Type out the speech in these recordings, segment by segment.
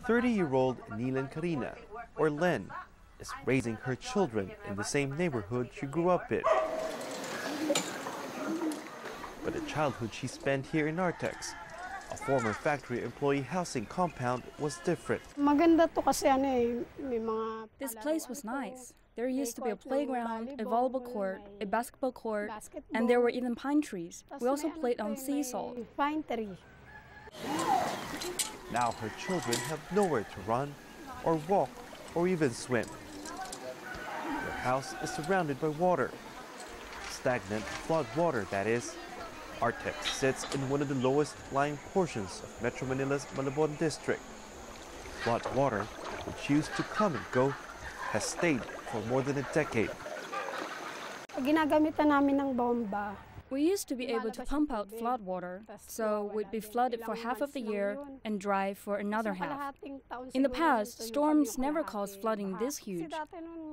30-year-old Nylen Carina, or Len, is raising her children in the same neighborhood she grew up in. But the childhood she spent here in Artex, a former factory employee housing compound, was different. This place was nice. There used to be a playground, a volleyball court, a basketball court, and there were even pine trees. We also played on seesaws. Now her children have nowhere to run, or walk, or even swim. Their house is surrounded by water. Stagnant floodwater, that is. Artex sits in one of the lowest lying portions of Metro Manila's Malabon district. Floodwater, which used to come and go, has stayed for more than a decade. We used to be able to pump out floodwater, so we'd be flooded for half of the year and dry for another half. In the past, storms never caused flooding this huge,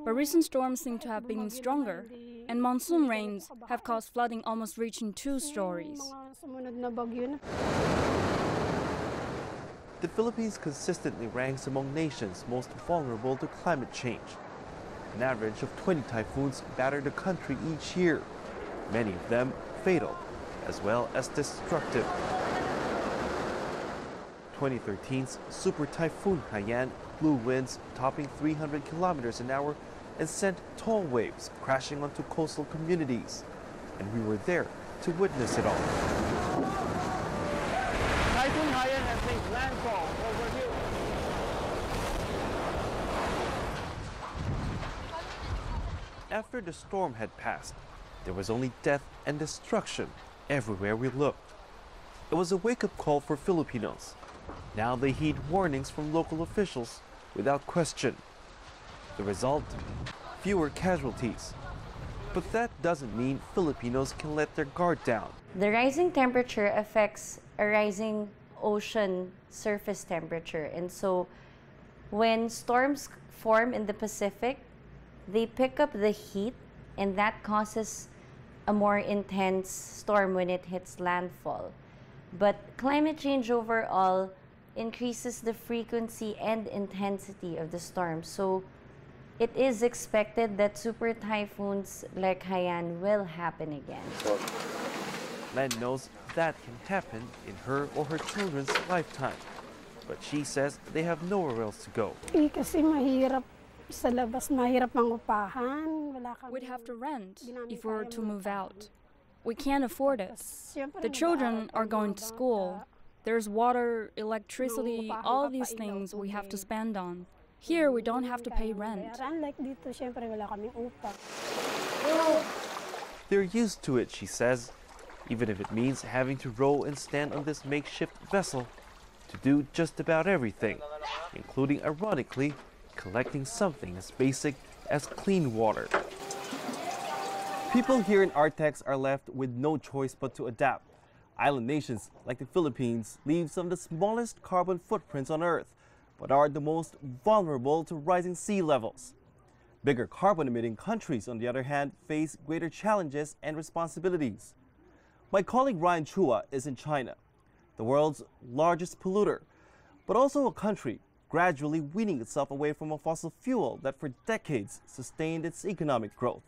but recent storms seem to have been stronger, and monsoon rains have caused flooding almost reaching 2 stories. The Philippines consistently ranks among nations most vulnerable to climate change. An average of 20 typhoons batter the country each year, many of them fatal, as well as destructive. 2013's Super Typhoon Haiyan blew winds topping 300 kilometers an hour and sent tall waves crashing onto coastal communities. And we were there to witness it all. Typhoon Haiyan has made landfall over here. After the storm had passed, there was only death and destruction everywhere we looked. It was a wake-up call for Filipinos. Now they heed warnings from local officials without question. The result? Fewer casualties. But that doesn't mean Filipinos can let their guard down. The rising temperature affects a rising ocean surface temperature. And so when storms form in the Pacific, they pick up the heat, and that causes a more intense storm when it hits landfall. But climate change overall increases the frequency and intensity of the storm. So it is expected that super typhoons like Haiyan will happen again. Len knows that can happen in her or her children's lifetime. But she says they have nowhere else to go. We'd have to rent if we were to move out. We can't afford it. The children are going to school. There's water, electricity, all these things we have to spend on. Here, we don't have to pay rent. They're used to it, she says, even if it means having to row and stand on this makeshift vessel to do just about everything, including, ironically, collecting something as basic as clean water. People here in Artex are left with no choice but to adapt. Island nations like the Philippines leave some of the smallest carbon footprints on Earth, but are the most vulnerable to rising sea levels. Bigger carbon-emitting countries, on the other hand, face greater challenges and responsibilities. My colleague Ryan Chua is in China, the world's largest polluter, but also a country gradually weaning itself away from a fossil fuel that for decades sustained its economic growth.